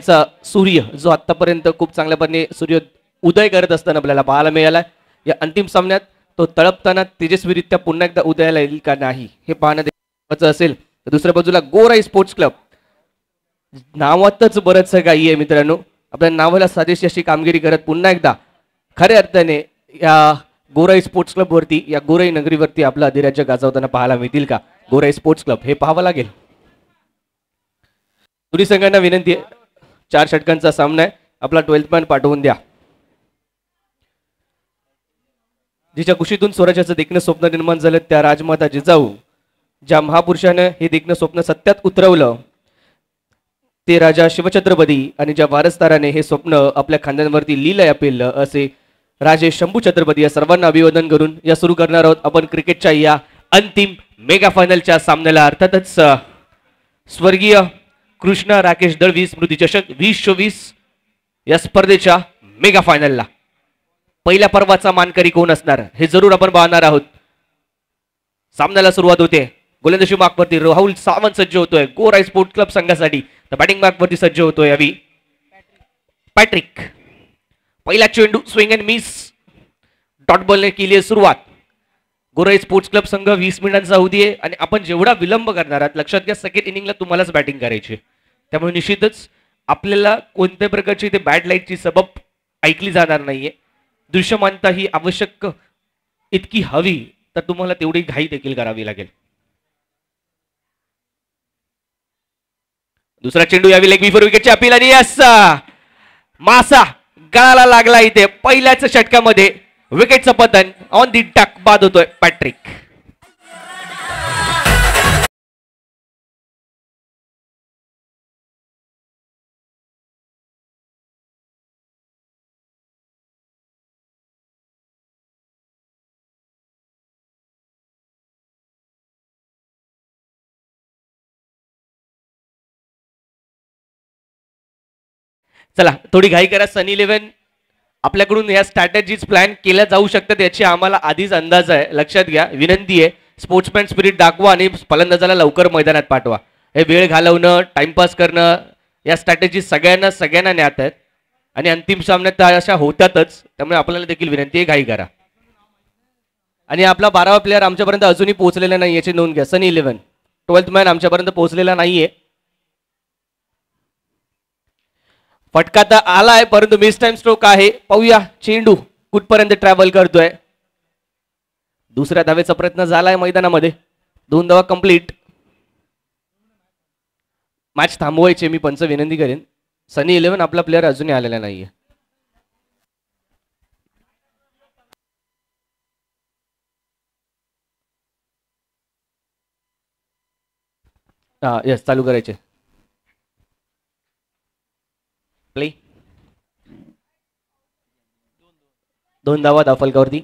सूर्य जो आतापर्यंत खूप चांगल्यापणे सूर्य उदय करत असताना आपल्याला पाहायला मिळाला, या अंतिम सामन्यात तो तळपताना तेजस्वीरित्या पुन्हा एकदा उदयाला येईल का नाही हे पाहणं महत्त्वाचं असेल. तर दुसऱ्या बाजूला गोराई स्पोर्ट्स क्लब, नावातच बरंच काही आहे मित्रांनो. आपल्या नावाला साजेशी अशी कामगिरी करत पुन्हा एकदा खऱ्या अर्थाने या गोराई स्पोर्ट्स क्लब वरती, या गोराई नगरीवरती आपलं अधिराज्य गाजवताना पाहायला मिळतील का गोराई स्पोर्ट्स क्लब, हे पाहावं लागेल. दोन्ही संघांना विनंती आहे, 4 षटकांचा सामना आहे, आपला 12th मॅन पाठवून द्या. जिच्या कुशीतून स्वराज्याचं देखणं स्वप्न निर्माण झालं त्या राजमाता जिजाऊ, ज्या महापुरुषानं हे देखणं स्वप्न सत्यात उतरवलं ते राजा शिवछत्रपती, आणि ज्या वारसदाराने हे स्वप्न आपल्या खांद्यांवरती लिहिलंय पेललं असे राजे शंभू छत्रपती, या सर्वांना अभिवादन करून या सुरू करणार आहोत आपण क्रिकेटच्या या अंतिम मेगा फायनलच्या सामन्याला. अर्थातच स्वर्गीय कृष्णा राकेश दळवी स्मृती चषक 2024 या स्पर्धेच्या मेगा फायनलला पहिल्या पर्वाचा मानकरी कोण असणार हे जरूर आपण पाहणार आहोत. सामन्याला सुरुवात होते. गोलंदाजी मार्कवरती राहुल सावंत सज्ज होतोय गोराई स्पोर्ट्स क्लब संघासाठी. तर बॅटिंग मार्कवरती सज्ज होतोय अवी पॅट्रिक. पहिला चेंडू स्विंग अँड मिस, डॉट बॉलने केली आहे सुरुवात. गोराई स्पोर्ट्स क्लब संघ 20 मिनिटांचा होतीये आणि आपण जेवढा विलंब करणार आहात लक्षात घ्या, सेकंड इनिंगला तुम्हालाच बॅटिंग करायची, त्यामुळे निश्चितच आपल्याला कोणत्या प्रकारची इथे बॅड लाईटची सबब ऐकली जाणार नाहीये. दृश्यमानता ही आवश्यक इतकी हवी तर तुम्हाला तेवढी घाई देखील करावी लागेल. दुसरा चेंडू यावी लेग बिफोर विकेटची अपील, आणि मासा गळाला लागला इथे पहिल्याच षटकामध्ये. विकेटचं पतन ऑन दी डक बाद होतोय पॅट्रिक. चला थोडी घाई करा. सनी 11 आपल्याकडून या स्ट्रॅटेजीज प्लॅन केल्या जाऊ शकतात याची आम्हाला आधीच अंदाज आहे. लक्षात घ्या, विनंती आहे स्पोर्ट्समॅन स्पिरिट दाखवा आणि फलंदाजाला लवकर मैदानात पाठवा. हे वेळ घालवणं, टाइमपास करणं, या स्ट्रॅटेजी सगळ्यांना ज्ञात आहेत आणि अंतिम सामन्यात अशा होतातच. त्यामुळे आपल्याला देखील विनंती आहे घाई करा. आणि आपला 12वा प्लेअर आमच्यापर्यंत अजूनही पोहोचलेला नाही याची नोंद घ्या. सनी 11 12th मॅन आमच्यापर्यंत पोहोचलेला नाहीये. फटका तर आलाय परंतु मिस टाइम स्ट्रोक आहे. पाहूया चेंडू कुठपर्यंत ट्रॅव्हल करतोय. दुसऱ्या धावेचा प्रयत्न झालाय मैदानामध्ये. 2 धावा कंप्लीट. मॅच थांबवायचे मी पंच विनंती करेन. सनी 11 आपला प्लेअर अजूनही आलेला नाहीये. यस चालू करायचे. प्ले. 2 धावा धावफलकावरती.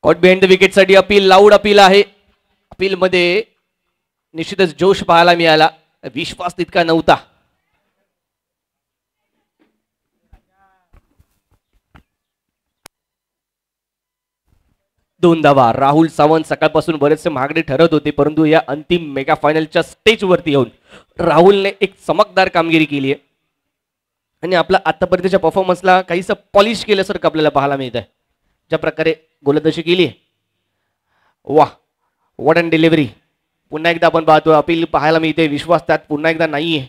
कॉट बिहाइंड द विकेट साठी अपील, लाऊड अपील आहे. अपील मध्ये निश्चितच जोश पाहायला मिळाला, विश्वास तितका नव्हता. दोन धावा. राहुल सावंत सकाळपासून बरेचसे महागडे ठरत होते परंतु या अंतिम मेगा फायनलच्या स्टेजवरती येऊन राहुलने एक चमकदार कामगिरी केली आहे आणि आपला आतापर्यंतच्या परफॉर्मन्सला काहीसं पॉलिश केल्यासारखं आपल्याला पाहायला मिळत आहे. ज्या प्रकारे गोलंदाजी केली आहे, वाह व्हॉट अँड डिलिव्हरी. पुन्हा एकदा आपण पाहतो अपील पाहायला मिळते. विश्वास त्यात पुन्हा एकदा नाहीये.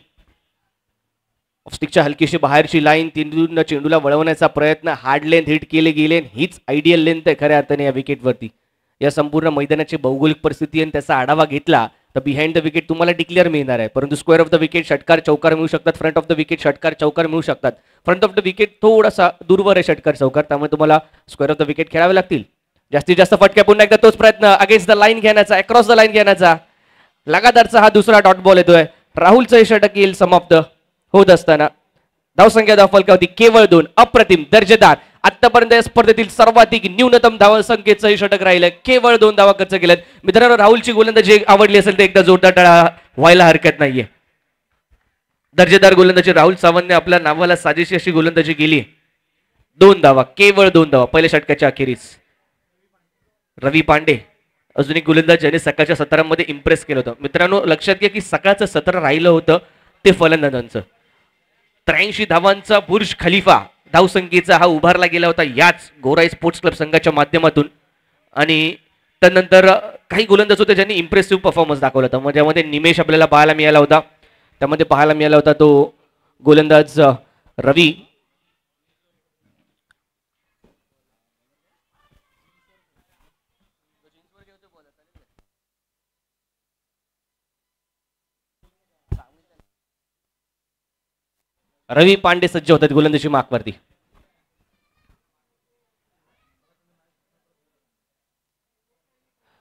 ऑफस्टिकच्या हलकीशी बाहेरची लाईन, तिथून चेंडूला वळवण्याचा प्रयत्न, हार्ड लेंथ हिट केले गेले. हीच आयडियल लेंथ आहे खऱ्या अर्थाने या विकेटवरती. या संपूर्ण मैदानाची भौगोलिक परिस्थिती आणि त्याचा आढावा घेतला तर बिहाइंड द विकेट तुम्हाला डिक्लेअर मिळणार आहे परंतु स्क्वेअर ऑफ द विकेट षटकार चौकार मिळू शकतात. फ्रंट ऑफ द विकेट षटकार चौकार मिळू शकतात. फ्रंट ऑफ द विकेट थोडासा दूरवर आहे षटकार चौकार, त्यामुळे तुम्हाला स्क्वेअर ऑफ द विकेट खेळावे लागतील. जास्तीत जास्त फटक्या. पुन्हा एकदा तोच प्रयत्न अगेन्स्ट द लाईन घेण्याचा, अक्रॉस द लाईन घेण्याचा. लगातारचा हा दुसरा डॉट बॉल येतोय. राहुलचं हे षटक येईल समाप्त होत असताना. धावसंख्या धावफलकावरती केवळ 2. अप्रतिम दर्जेदार. आतापर्यंत या स्पर्धेतील सर्वाधिक न्यूनतम धावसंख्येचं हे षटक राहिलं. केवळ 2 धावा खर्च केल्यात. मित्रांनो, राहुलची गोलंदाजी आवडली असेल तर एकदा जोरदार टाळा व्हायला हरकत नाहीये. दर्जेदार गोलंदाजी राहुल सावंतने आपल्या नावाला साजेशी अशी गोलंदाजी केली. 2 धावा, केवळ 2 धावा पहिल्या षटकाच्या अखेरीस. रवी पांडे अजून एक गोलंदाज ज्याने सकाळच्या सत्रामध्ये इम्प्रेस केलं होतं. मित्रांनो लक्षात घ्या की सकाळचं सत्र राहिलं होतं ते फलंदाजांचं. 83 धावांचा बुर्ज खलिफा धावसंख्येचा हा उभारला गेला होता याच गोराई स्पोर्ट्स क्लब संघाच्या माध्यमातून. आणि त्यानंतर काही गोलंदाज होते ज्यांनी इम्प्रेसिव्ह परफॉर्मन्स दाखवला होता. ज्यामध्ये निमेश आपल्याला पाहायला मिळाला होता. त्यामध्ये पाहायला मिळाला होता तो गोलंदाज रवी. रवी पांडे सज्ज होतात गोलंदाजी मार्कवरती.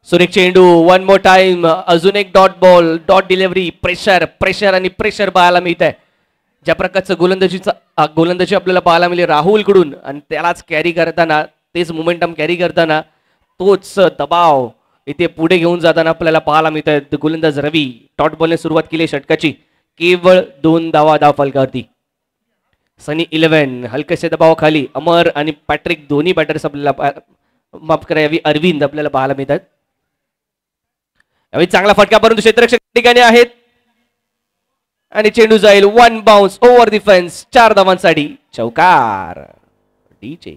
सुरेख चेंडू वन मोर टाइम. अजून एक dot ball dot delivery. Pressure pressure आणि प्रेशर पाहायला मिळत आहे. ज्या प्रकारचं गोलंदाजी आपल्याला पाहायला मिळेल राहुल कडून आणि त्यालाच कॅरी करताना तेच मोमेंटम कॅरी करताना तोच दबाव इथे पुढे घेऊन जाताना आपल्याला पाहायला मिळत आहे. गोलंदाज रवी डॉट बॉलने सुरुवात केली षटकाची. केवळ 2 धाव फलकावरती. सनी 11 हलकेसे दबावाखाली अमर आणि पॅट्रिक दोन्ही बॅटर्स आपल्याला माफ करा यावी अरविंद आपल्याला पाहायला मिळतात. यावेळी चांगला फटका परंतु क्षेत्ररक्षक ठिकाणी आहेत आणि चेंडू जाईल one bounce over the fence. 4 धावांसाठी चौकार. डीजे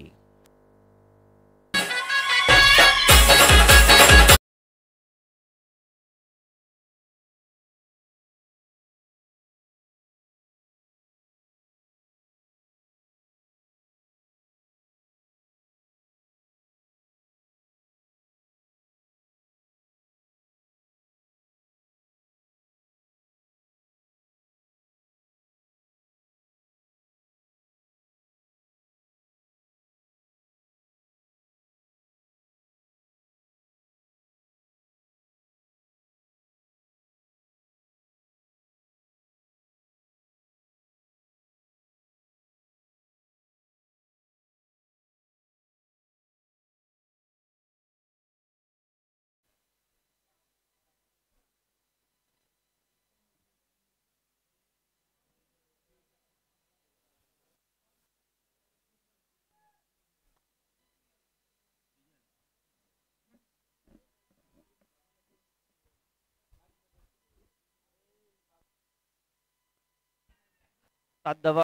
सात धावा.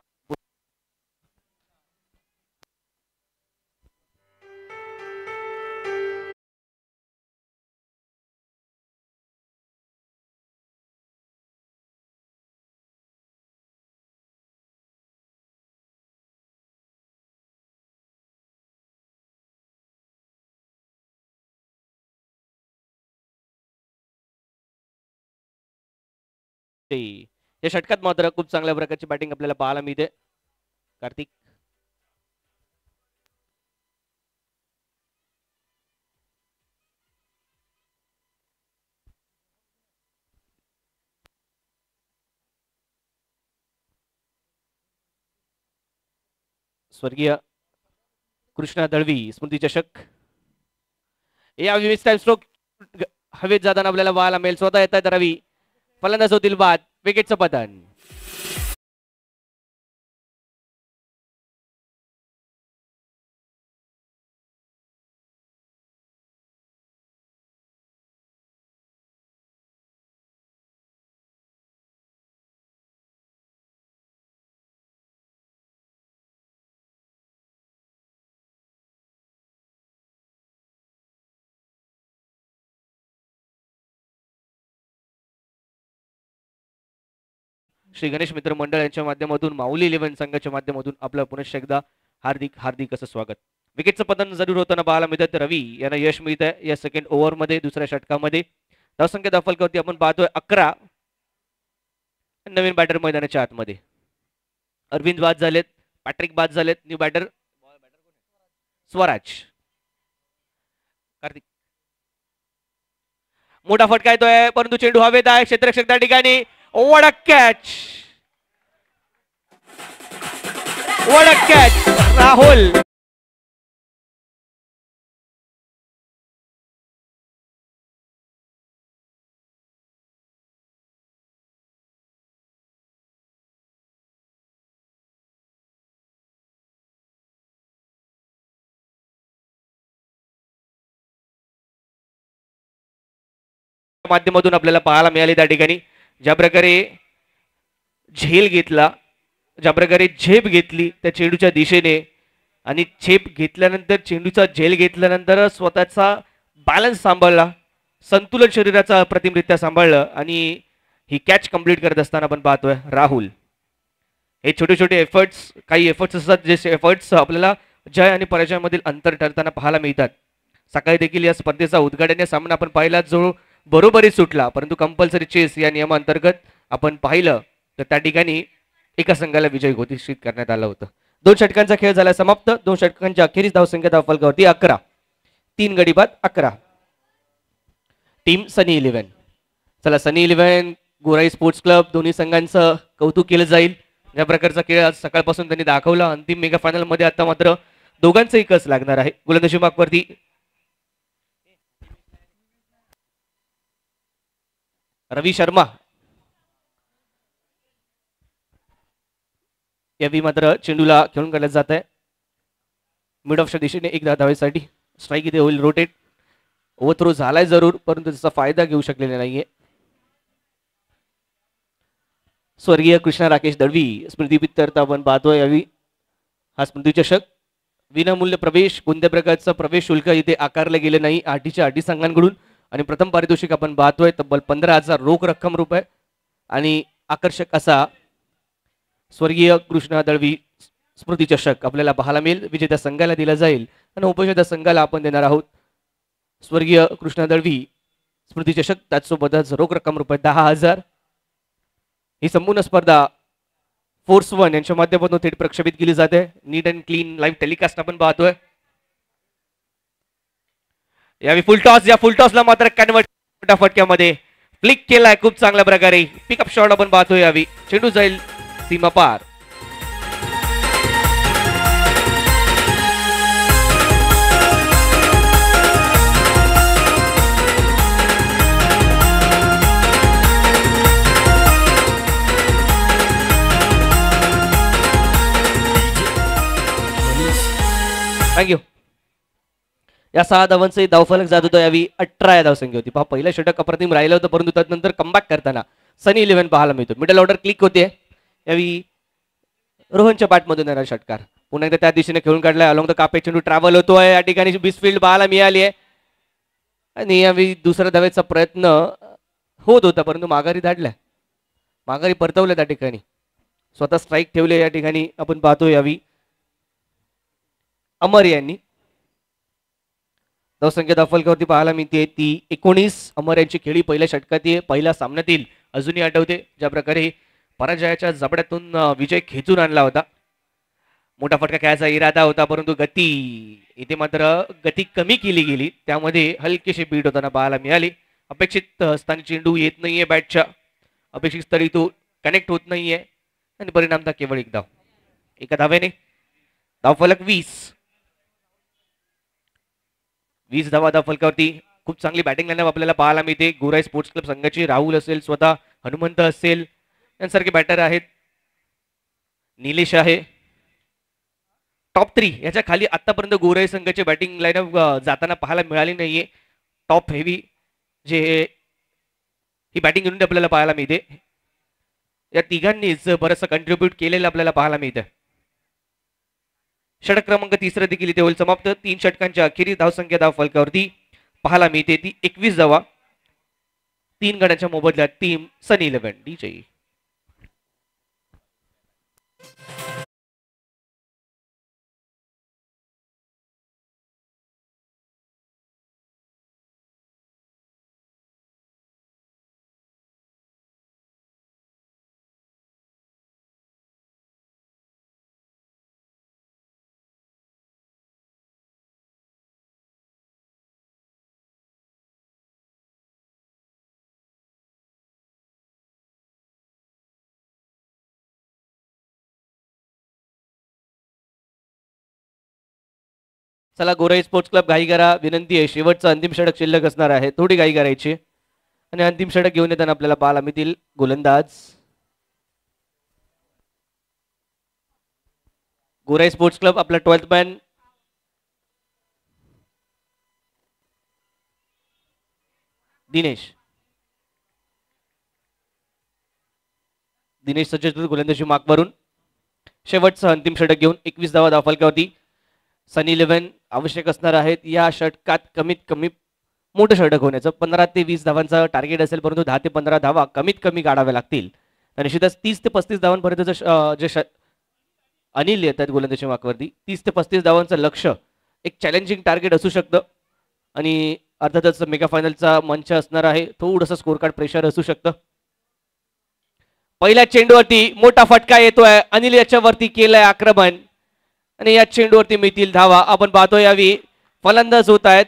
या षटकात मात्र खूप चांगल्या प्रकारची बॅटिंग आपल्याला पाहायला मिळते. कार्तिक स्वर्गीय कृष्णा दळवी स्मृती चषक या टाइम स्ट्रोक हवेत जाताना आपल्याला पाहायला मिळेल. स्वतः येतात रवी फलंदाज होतील बाद. विकेटचं पतन. श्री गणेश मित्र मंडळ यांच्या माध्यमातून माऊली 11 संघाच्या माध्यमातून आपलं पुनश्च एकदा हार्दिक हार्दिक असं स्वागत. विकेटचं पतन जरूर होताना पाहायला मिळतं. रवी यांना यश मिळत आहे या सेकंड ओव्हर मध्ये दुसऱ्या षटकामध्ये. धावसंख्या दाफलकावरती आपण पाहतोय 11. नवीन बॅटर मैदानाच्या आतमध्ये अरविंद बाद झालेत. पॅट्रिक बाद झालेत. New batter Swaraj. कार्तिक मोठा फटका येतोय परंतु चेंडू हवेत आहे. क्षेत्ररक्षक त्या ठिकाणी. What a catch! What a catch! Rahul माध्यमातून आपल्याला पाहायला मिळाले त्या ठिकाणी ज्या प्रकारे झेल घेतला, ज्या प्रकारे झेप घेतली त्या चेंडूच्या दिशेने आणि झेप घेतल्यानंतर चेंडूचा झेल घेतल्यानंतर स्वतःचा बॅलन्स सांभाळला, संतुलन शरीराचा अप्रतिमरित्या सांभाळलं आणि ही कॅच कंप्लीट करत असताना आपण पाहतोय राहुल. हे छोटे छोटे एफर्ट्स, काही एफर्ट्स असतात जे एफर्ट्स आपल्याला जय आणि पराजयामधील अंतर ठरताना पाहायला मिळतात. सकाळी देखील या स्पर्धेचा उद्घाटनीय सामना आपण पाहिला जो बरोबरी सुटला, परंतु कंपल्सरी चेस या नियमांतर्गत आपण पाहिलं तर त्या ठिकाणी एका संघाला विजय घोषित करण्यात आला होता. 2 षटकांचा खेळ झाला समाप्त. 2 षटकांच्या अखेरीस धावसंख्या धावफलकावरती 11, 3 गडी बाद 11. टीम सनी 11. चला सनी 11 गोराई स्पोर्ट्स क्लब दोन्ही संघांचं कौतुक केलं जाईल. या प्रकारचा खेळ आज सकाळपासून त्यांनी दाखवला. अंतिम मेगा फायनल मध्ये आता मात्र दोघांचंही कस लागणार आहे. गोलंदाजी मार्कवरती रवी शर्मा यावी मात्र चेंडूला खेळून काढलं जात आहे मिड ऑफच्या दिशेने. एकदा धावेसाठी स्ट्राईक इथे होईल रोटेट. ओव्हरथ्रो झालाय जरूर परंतु त्याचा फायदा घेऊ शकलेला नाहीये. स्वर्गीय कृष्णा राकेश दळवी स्मृती प्रित्यर्थ आपण पाहतोय यावी हा स्मृती चषक. विनामूल्य प्रवेश, कोणत्या प्रकारचा प्रवेश शुल्क इथे आकारलं गेलं नाही आठीच्या आठी संघांकडून. आणि प्रथम पारितोषिक आपण पाहतोय तब्बल 15,000 रोख रक्कम रुपये आणि आकर्षक असा स्वर्गीय कृष्णा दळवी स्मृती चषक आपल्याला पाहायला मिळेल. विजेत्या संघाला दिला जाईल आणि उपविजेत्या संघाला आपण देणार आहोत स्वर्गीय कृष्णा दळवी स्मृती चषक, त्याचसोबतच रोख रक्कम रुपये 10,000. ही संपूर्ण स्पर्धा फोर्स वन यांच्या माध्यमातून थेट प्रक्षेपित केली जाते. नीट अँड क्लीन लाईव्ह टेलिकास्ट आपण पाहतोय. यावेळी फुल टॉस, या फुल टॉसला मात्र कन्वर्ट फटक्यामध्ये फ्लिक केलाय खूप चांगल्या प्रकारे. पिकअप शॉट आपण पाहतोय यावेळी. चेंडू जाईल सीमा पार. थँक्यू. या 6 धावांचे धावफलक जात होतं यावी 18 या धावसंख्या होती. पहा पहिलं षटक अप्रतिम राहिलं होतं परंतु त्यानंतर कमबॅक करताना सनी 11 पाहायला मिळतो. मिडल ऑर्डर क्लिक होते यावी रोहनच्या बॅटमधून येणारा षटकार पुन्हा एकदा त्या दिशेने खेळून काढलाय. अलॉंग द कापे चेंडू ट्रॅव्हल होतोय. या ठिकाणी बिसफील्ड पाहायला मिळाली आहे आणि यावेळी दुसऱ्या धावेचा प्रयत्न होत होता परंतु माघारी धाडलाय, माघारी परतवलं त्या ठिकाणी. स्वतः स्ट्राईक ठेवले या ठिकाणी आपण पाहतोय यावी अमर यांनी. धावसंख्या धावफलकावरती पाहायला मिळते ती 19. अमर यांची खेळी पहिल्या षटकात पहिल्या सामन्यातील अजूनही आठवते ज्या प्रकारे पराजयाच्या जबड्यातून विजय खेचून आणला होता. मोठा फटका खेळायचा इरादा होता परंतु गती इथे मात्र गती कमी केली गेली, त्यामध्ये हलकीशी बीट होताना पाहायला मिळाली. अपेक्षित स्थानी चेंडू येत नाहीये बॅटच्या, अपेक्षित स्थळी तो कनेक्ट होत नाहीये आणि परिणामतः केवळ एक धाव. एका धावेने धावफलक 20 धावा धावफलकावरती. खूप चांगली बॅटिंग लाईनअप आपल्याला पाहायला मिळते गोराई स्पोर्ट्स क्लब संघाची. राहुल असेल, स्वतः हनुमंत असेल, यांसारखे बॅटर आहेत. निलेश आहे. टॉप 3 याच्या खाली आतापर्यंत गोराई संघाची बॅटिंग लाईनअप जाताना पाहायला मिळाली नाहीये. टॉप हेवी जे ही बॅटिंग युनिट आपल्याला पाहायला मिळते. या तिघांनीच बरंचसं कंट्रीब्यूट केलेलं आपल्याला पाहायला मिळतं. षटक क्रमांक 3 देखील इथे होईल समाप्त. 3 षटकांच्या अखेरीस धावसंख्या धावफलकावरती पाहायला मिळते ती 21 धावा. 3 गड्यांच्या मोबदल्यात टीम सनी 11 डीजे. चला गोराई स्पोर्ट्स क्लब घाई करा, विनंती आहे. शेवटचं अंतिम षटक शिल्लक असणार आहे, थोडी घाई करायची आणि अंतिम षटक घेऊन येताना आपल्याला पाहायला मिळतील गोलंदाज गोराई स्पोर्ट्स क्लब. आपला 12th मॅन दिनेश. दिनेश सज्जद गोलंदाजी मार्कवरून शेवटचं अंतिम षटक घेऊन 21 धावा धावफलकावरती सनी लिव्हन आवश्यक असणार आहेत या षटकात कमीत कमी मोठं षटक होण्याचं. 15 ते 20 धावांचं टार्गेट असेल, परंतु 10 ते 15 धावा कमीत कमी काढाव्या लागतील. आणि निश्चितच 30 ते 35 धावांपर्यंत जे अनिल येतात गोलंदाजी मार्कवरती 30 ते 35 धावांचं लक्ष एक चॅलेंजिंग टार्गेट असू शकतं. आणि अर्थातच मेगा फायनलचा मंच असणार आहे, थोडंसं स्कोर कार्ड प्रेशर असू शकतं. पहिल्या चेंडूवरती मोठा फटका येतोय, अनिल याच्यावरती केलंय आक्रमण आणि या चेंडूवरती मिळतील धावा. आपण पाहतो यावी फलंदाज होत आहेत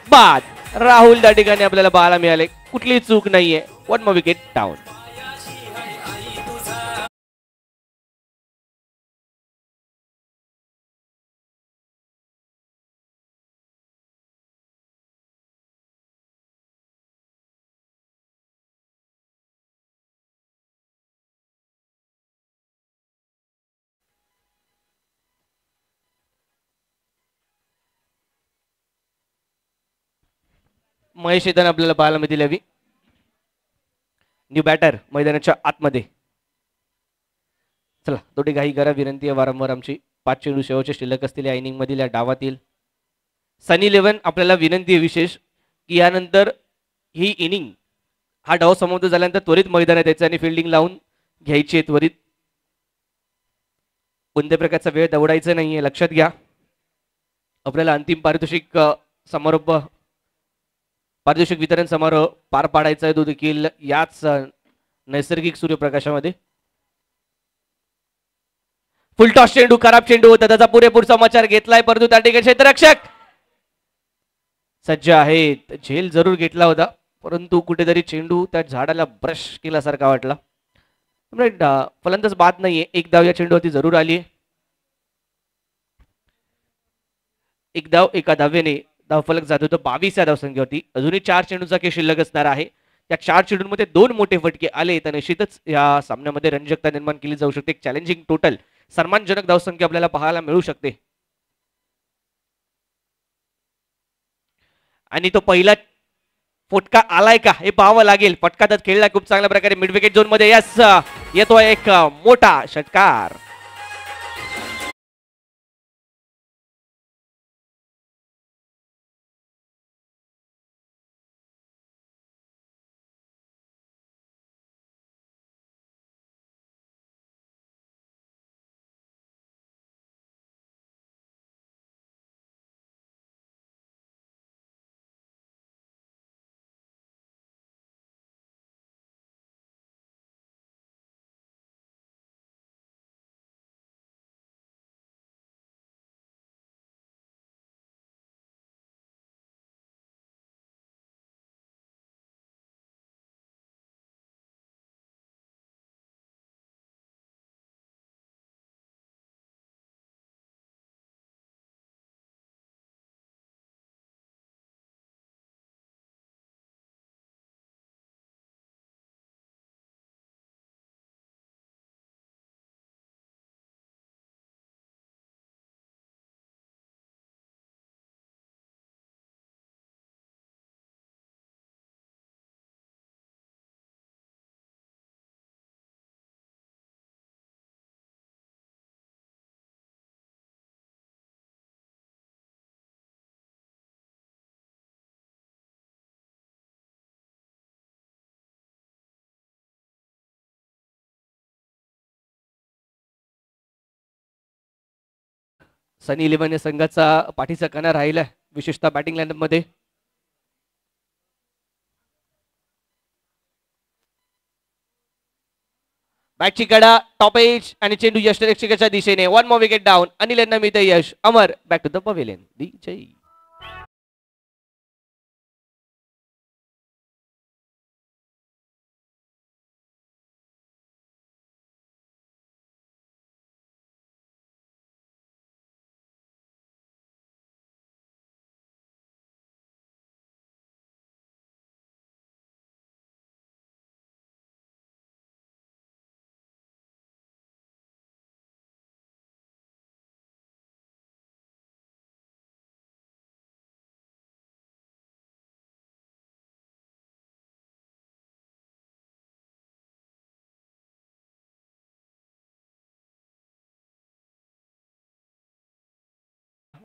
बाद. राहुल त्या ठिकाणी आपल्याला पाहायला मिळाले, कुठली चूक नाहीये. 1 more विकेट डाऊन. महेश येताना आपल्याला पाहायला मिळतील यावी. न्यू बॅटर मैदानाच्या आतमध्ये. चला थोडी घाई करा, विनंती आहे वारंवार आमची. 5 चेंडू शेवटचे शिल्लक असतील या इनिंग मधील, या डावातील. सनी लिव्हन आपल्याला विनंती आहे विशेष की यानंतर ही इनिंग हा डाव समाप्त झाल्यानंतर त्वरित मैदानात यायचं आणि फिल्डिंग लावून घ्यायची आहे त्वरित. कोणत्या प्रकारचा वेळ दवडायचा नाहीये, लक्षात घ्या. आपल्याला अंतिम पारितोषिक वितरण समारोह पार पाडायचा आहे, तो देखील याच नैसर्गिक सूर्यप्रकाशामध्ये. फुलटॉस चेंडू, खराब चेंडू होता, त्याचा पुरेपूर समाचार घेतलाय, परंतु त्या ठिकाणी क्षेत्ररक्षक सज्ज आहेत. झेल जरूर घेतला होता, परंतु कुठेतरी चेंडू त्या झाडाला ब्रश केल्यासारखा वाटला. फलंदाज बाद नाहीये, एक धाव या चेंडूवरती जरूर आली. एक धाव एका धावेने धावफलक जात होतं 22 या धावसंख्येवरती. अजूनही 4 चेंडूचा खेळ शिल्लक असणार आहे. त्या 4 चेंडूंमध्ये 2 मोठे फटके आले तर निश्चितच या सामन्यामध्ये रंजकता निर्माण केली जाऊ शकते. एक चॅलेंजिंग टोटल, सन्मानजनक धावसंख्या आपल्याला पाहायला मिळू शकते. आणि तो पहिला फटका आलाय का हे पाहावं लागेल. फटका तर खेळला खूप चांगल्या प्रकारे मिड विकेट झोन मध्ये. यस, येतोय एक मोठा षटकार. सनी इलेव्हन या संघाचा पाठीचा कणा राहिला, विशेषतः बॅटिंग लाईनअप मध्ये. बॅटची कडा, टॉप एज आणि चेंडू यष्टरक्षकाच्या दिशेने. 1 more विकेट डाऊन. अनिल यांना मिळतं यश. अमर बॅक टू द पवेलियन. जय.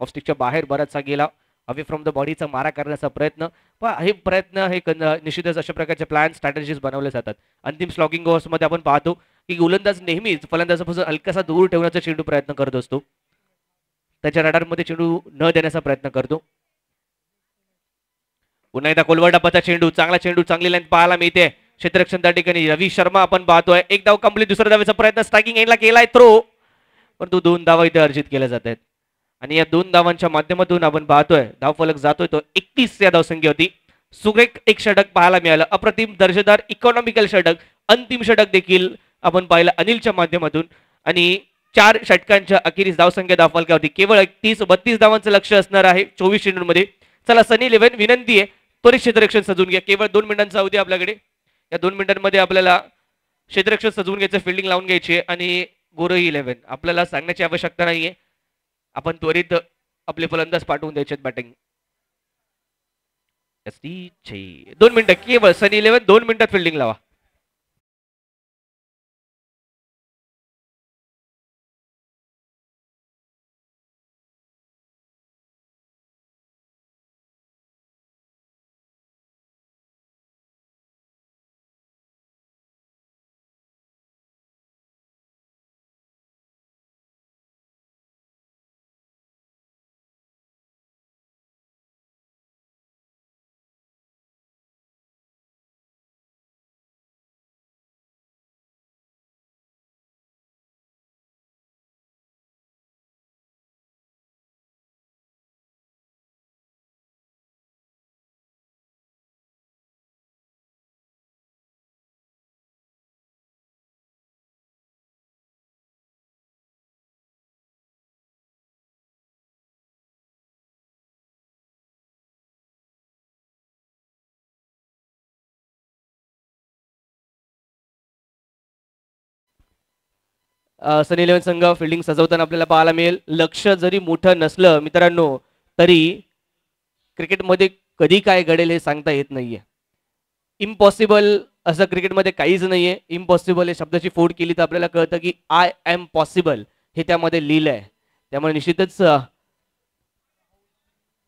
ऑफस्टिकच्या बाहेर बराचसा गेला, अवे फ्रॉम द बॉडीचा मारा करण्याचा प्रयत्न. पण हे प्रयत्न हे निश्चितच अशा प्रकारचे प्लॅन स्ट्रॅटेजीज बनवले जातात. अंतिम स्लॉगिंग ओव्हर्समध्ये आपण पाहतो की गोलंदाज नेहमीच फलंदाजापासून हलकासा दूर ठेवण्याचा चेंडू प्रयत्न करत असतो, त्याच्या रडारमध्ये चेंडू न देण्याचा प्रयत्न करतो. पुन्हा एकदा कोलवडापाचा चेंडू, चांगला चेंडू, चांगली लाईन पाहायला मिळते क्षेत्ररक्षण त्या ठिकाणी. रवी शर्मा आपण पाहतोय, एक धाव कंप्लीट, दुसऱ्या धावेचा प्रयत्न स्ट्रायकिंग एंडला केलाय थ्रो, परंतु 2 धावा इथे अर्जित केल्या जात आहेत. आणि या 2 धावांच्या माध्यमातून आपण पाहतोय धाव फलक जातोय तो 31 या धावसंख्या होती. सुरेख एक षटक पाहायला मिळालं, अप्रतिम दर्जेदार इकॉनॉमिकल षटक, अंतिम षटक देखील आपण पाहिलं अनिलच्या माध्यमातून. आणि 4 षटकांच्या अखेरीस धावसंख्या धावफलकावरती केवळ 32 धावांचं लक्ष असणार आहे 24 चेंडूंमध्ये. चला सनी 11 विनंती आहे त्वरित क्षेत्ररक्षण सजवून घ्या, केवळ 2 मिनिटांचा अवधी आपल्याकडे. या 2 मिनिटांमध्ये आपल्याला क्षेत्ररक्षण सजवून घ्यायचं, फिल्डिंग लावून घ्यायची. आणि गोरही 11 आपल्याला सांगण्याची आवश्यकता नाहीये, आपण त्वरित आपले फलंदाज पाठवून द्यायचे बॅटिंग. 2 मिनिटं केवळ सनी 11 2 मिनिटात फिल्डिंग लावा. सनी 11 संघ फिल्डिंग सजवताना आपल्याला पाहायला मिळेल. लक्ष जरी मोठं नसलं मित्रांनो तरी क्रिकेटमध्ये कधी काय घडेल हे सांगता येत नाहीये. इम्पॉसिबल असं क्रिकेटमध्ये काहीच नाहीये. इम्पॉसिबल या शब्दाची फोड केली तर आपल्याला कळतं की आय एम पॉसिबल हे त्यामध्ये लिहिलं आहे. त्यामुळे निश्चितच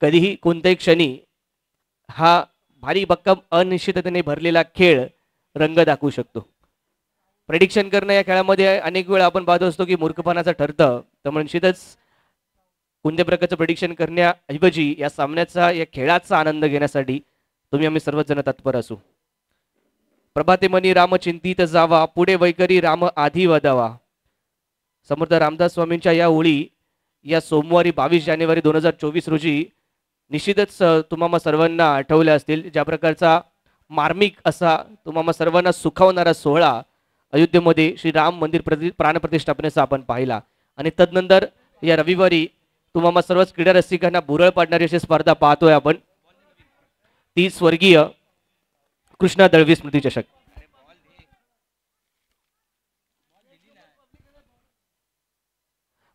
कधीही कोणत्याही क्षणी हा भारी भक्कम अनिश्चिततेने भरलेला खेळ रंग दाखवू शकतो. प्रेडिक्शन करणं या खेळामध्ये अनेक वेळा आपण पाहत असतो की मूर्खपणाचं ठरतं. त्यामुळे निश्चितच कोणत्या प्रकारचं प्रेडिक्शन करण्याऐवजी या सामन्याचा या खेळाचा आनंद घेण्यासाठी तुम्ही आम्ही सर्वजण तत्पर असू. प्रभाते मनी राम चिंतित जावा, पुढे वैकरी राम आधी वदावा. समर्थ रामदास स्वामींच्या या ओळी या सोमवारी 22 जानेवारी 2024 रोजी निश्चितच तुम्हाला सर्वांना आठवल्या असतील. ज्या प्रकारचा मार्मिक असा तुम्हाला सर्वांना सुखावणारा सोहळा अयोध्येमध्ये श्री राम मंदिर प्राणप्रतिष्ठापनेचा आपण पाहिला. आणि तदनंतर या रविवारी तुम्हाला सर्वच क्रीडा रसिकांना बुरळ पाडणारी अशी स्पर्धा पाहतोय आपण, ती स्वर्गीय कृष्णा दळवी स्मृती चषक.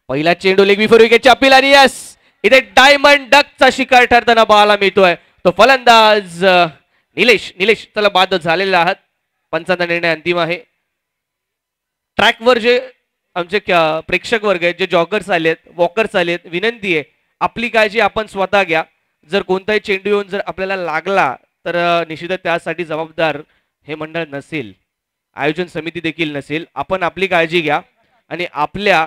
पहिला चेंडू लेग बिफोर विकेटच्या अपील आणि यस इथे डायमंड डकचा शिकार ठरताना पाहायला मिळतोय. तो फलंदाज निलेश चला बाद झालेला आहात. पंचांचा निर्णय अंतिम आहे. ट्रॅकवर जे आमचे प्रेक्षक वर्ग आहेत, जे जॉगर्स आलेत, वॉकर्स आलेत, विनंती आहे आपली काळजी आपण स्वतः घ्या. जर कोणताही चेंडू येऊन जर आपल्याला लागला तर निश्चितच त्यासाठी जबाबदार हे मंडळ नसेल, आयोजन समिती देखील नसेल. आपण आपली काळजी घ्या आणि आपल्या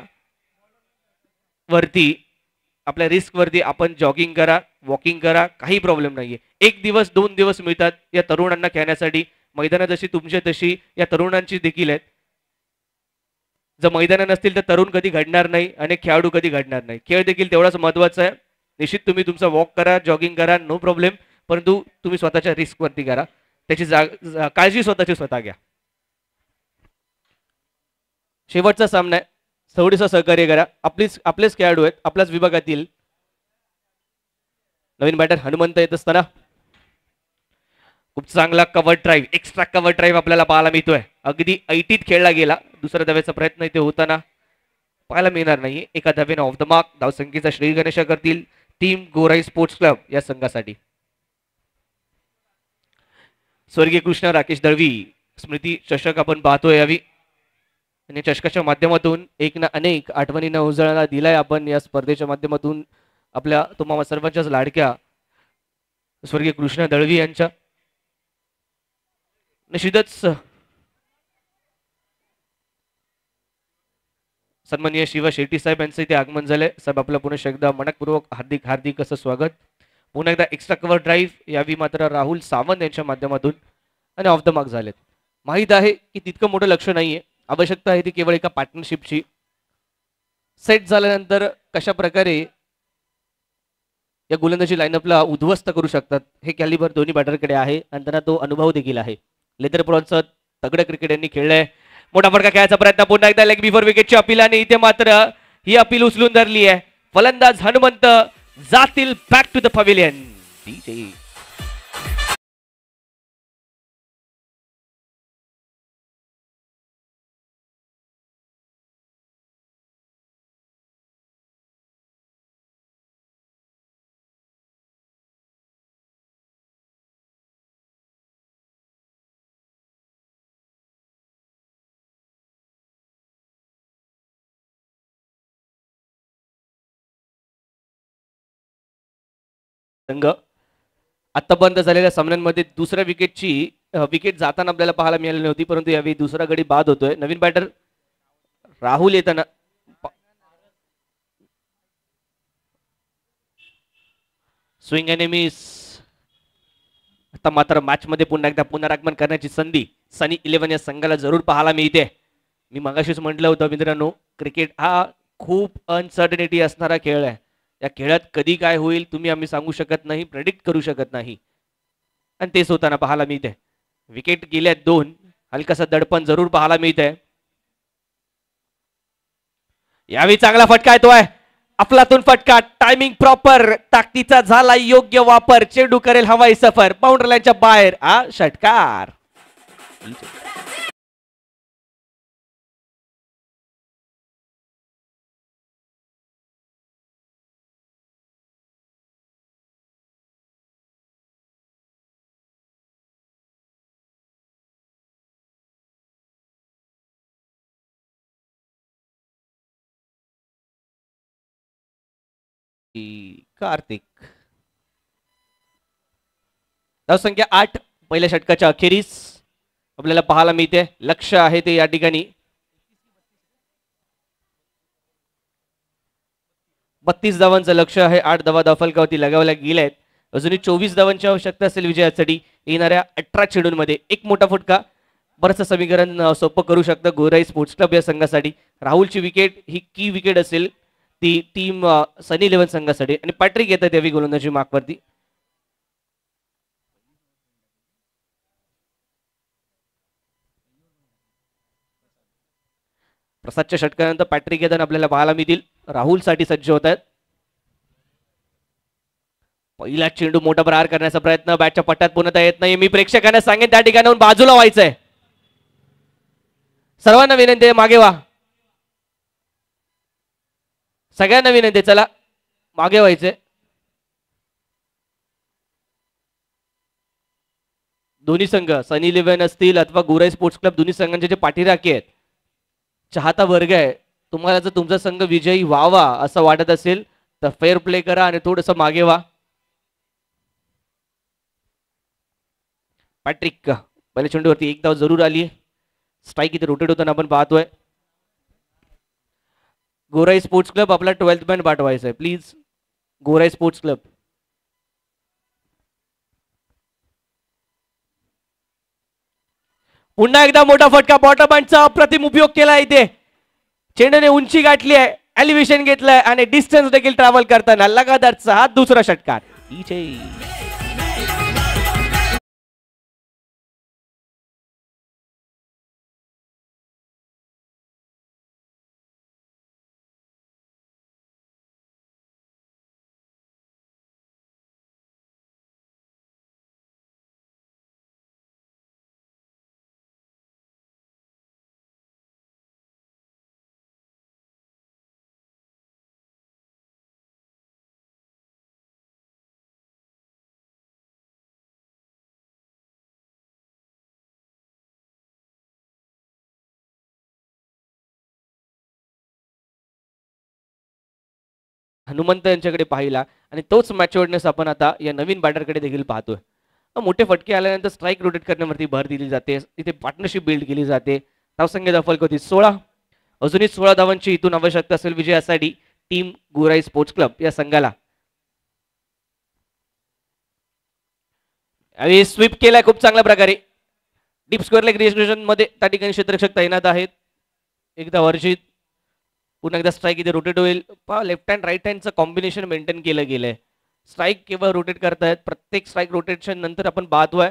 रिस्क वरती आपण जॉगिंग करा, वॉकिंग करा, काही प्रॉब्लेम नाहीये. 1 दिवस 2 दिवस मिळतात या तरुणांना खेळण्यासाठी. मैदानं जशी तुमच्या तशी या तरुणांची देखील आहेत. जर मैदानं नसतील तर तरुण कधी घडणार नाही आणि खेळाडू कधी घडणार नाही. खेळ देखील तेवढाच महत्वाचा आहे. निश्चित तुम्ही तुमचा वॉक करा, जॉगिंग करा, नो प्रॉब्लेम, परंतु तुम्ही स्वतःच्या रिस्क वरती करा. त्याची काळजी स्वतःची स्वतः घ्या. शेवटचा सामना आहे, थोडंसं सहकार्य करा. आपलेच खेळाडू आहेत, आपल्याच विभागातील. नवीन बॅटर हनुमंत येत असताना खूप चांगला cover drive, extra cover drive आपल्याला पाहायला मिळतोय. अगदी ऐटीत खेळला गेला. दुसऱ्या धावेचा प्रयत्न इथे होताना पाहायला मिळणार नाही. एका धावेने ऑफ द मार्क. धावसंख्येचा श्री गणेश करतील टीम गोराई स्पोर्ट्स क्लब या संघासाठी. स्वर्गीय कृष्ण राकेश दळवी स्मृती चषक आपण पाहतोय यावी. आणि चषकाच्या माध्यमातून एक ना अनेक आठवणींना उजळाला दिलाय आपण या स्पर्धेच्या माध्यमातून. आपल्या तुम्हाला सर्वांच्याच लाडक्या स्वर्गीय कृष्ण दळवी यांच्या. निश्चितच सन्माननीय शिवा शेट्टी साहेब यांचं इथे आगमन झालंय. साहेब आपलं पुन्हा एकदा मनपूर्वक हार्दिक हार्दिक असं स्वागत. पुन्हा एकदा एक्स्ट्रा कव्हर ड्राईव्ह यावी मात्र राहुल सावंत यांच्या माध्यमातून आणि ऑफ द मार्क झालेत. माहीत आहे की तितकं मोठं लक्ष नाहीये, आवश्यकता आहे ती केवळ एका पार्टनरशिपची. सेट झाल्यानंतर कशा प्रकारे या गोलंदाजी लाईनअपला उद्ध्वस्त करू शकतात हे कॅलिबर दोन्ही बॅटरकडे आहे आणि त्यांना तो अनुभव देखील आहे. लेदर प्रॉनचं तगडं क्रिकेट यांनी खेळलंय. मोठा फटका खेळायचा प्रयत्न, पुन्हा एकदा लेग बिफोर विकेटची अपील आणि इथे मात्र ही अपील उचलून धरली आहे. फलंदाज हनुमंत जातील बॅक टू द पवेलियन. संघ आतापर्यंत झालेल्या सामन्यांमध्ये दुसऱ्या विकेटची विकेट जाताना आपल्याला पाहायला मिळाली नव्हती, परंतु यावेळी दुसरा गडी बाद होतोय. नवीन बॅटर राहुल येताना स्विंग आणि मिस. आता मात्र मॅच मध्ये पुन्हा एकदा पुनरागमन करण्याची संधी सनी 11 या संघाला जरूर पाहायला मिळते. मी मगाशीच म्हटलं होतं मित्रांनो, क्रिकेट हा खूप अनसर्टनिटी असणारा खेळ आहे. या खेळात कधी काय होईल तुम्ही आम्ही सांगू शकत नाही, प्रेडिक्ट करू शकत नाही, आणि तेच होताना पाहायला मिळते. विकेट गेल्यात 2, हलकासा दडपण जरूर पाहायला मिळतंय. यावेळी चांगला फटका येतोय, अफलातून फटका, टायमिंग प्रॉपर, ताकदीचा झाला योग्य वापर, चेंडू करेल हवाई सफर, बाउंड्री लाईनच्या बाहेर. षटकार. कार्तिक. धावसंख्या 8 पहिल्या षटकाच्या अखेरीस आपल्याला पाहायला मिळते. लक्ष आहे ते या ठिकाणी 32 धावांचं लक्ष आहे. 8 धावा धावफलकावरती लगावल्या गेल्या आहेत. अजूनही 24 धावांची आवश्यकता असेल विजयासाठी. येणाऱ्या 18 चेंडूंमध्ये एक मोठा फटका बरंच समीकरण सोपं करू शकतं गोराई स्पोर्ट्स क्लब या संघासाठी. राहुलची विकेट ही की विकेट असेल ती टीम सनी 11 संघासाठी, आणि पॅट्रिक येतात यावी गोलंदाजी मार्कवरती. प्रसादच्या षटकानंतर पॅट्रिक येताना आपल्याला पाहायला मिळतील. राहुलसाठी सज्ज होत आहेत. पहिला चेंडू मोठा प्रहार करण्याचा प्रयत्न, बॅटच्या पट्ट्यात पूर्णता येत नाही. मी प्रेक्षकांना सांगेन त्या ठिकाणाहून बाजूला व्हायचंय. सर्वांना विनंती आहे मागे व्हा. सगळ्यांना विनंती आहे, चला मागे व्हायचंय. दोन्ही संघ सनी 11 असतील अथवा गोराई स्पोर्ट्स क्लब, दोन्ही संघांचे जे पाठीराखे आहेत, चाहता वर्ग आहे, तुम्हाला जर तुमचा संघ विजयी व्हावा असं वाटत असेल तर फेअर प्ले करा आणि थोडस मागे व्हा. पॅट्रिक पहिल्या चेंडूवरती एक धाव जरूर आली. स्ट्राईक इथे रोटेट होताना आपण पाहतोय. गोराई स्पोर्ट्स क्लब आपला 12th मॅन पाठवायचा आहे प्लीज. गोराई स्पोर्ट्स क्लब. पुन्हा एकदा मोठा फटका, बॉटम हँडचा अप्रतिम उपयोग केला इथे. चेंडूने उंची गाठली आहे, एलिव्हेशन घेतलंय आणि डिस्टन्स देखील ट्रॅव्हल करताना लगातारचा हा दुसरा षटकार. हनुमंत यांच्याकडे पाहिला आणि तोच मॅच्युअर्डनेस आपण आता या नवीन बॅटरकडे देखील पाहतोय. मोठे फटके आल्यानंतर स्ट्राईक रोटेट करण्यावरती भर दिली जाते, इथे पार्टनरशिप बिल्ड केली जाते. धावसंख्या फलक होती 16. अजूनही 16 धावांची इथून आवश्यकता असेल विजयासाठी टीम गोराई स्पोर्ट्स क्लब या संघाला. स्वीप केलाय खूप चांगल्या प्रकारे. डीप स्क्वेअर लेग रिएक्शन मध्ये त्या ठिकाणी क्षेत्ररक्षक तैनात आहेत. एकदा वर्षित पुन्हा एकदा स्ट्राईक इथे रोटेट होईल. लेफ्ट हँड राईट हँडचं कॉम्बिनेशन मेंटेन केलं गेलंय. स्ट्राईक केवळ रोटेट करतायत. प्रत्येक स्ट्राईक रोटेशन नंतर आपण पाहतोय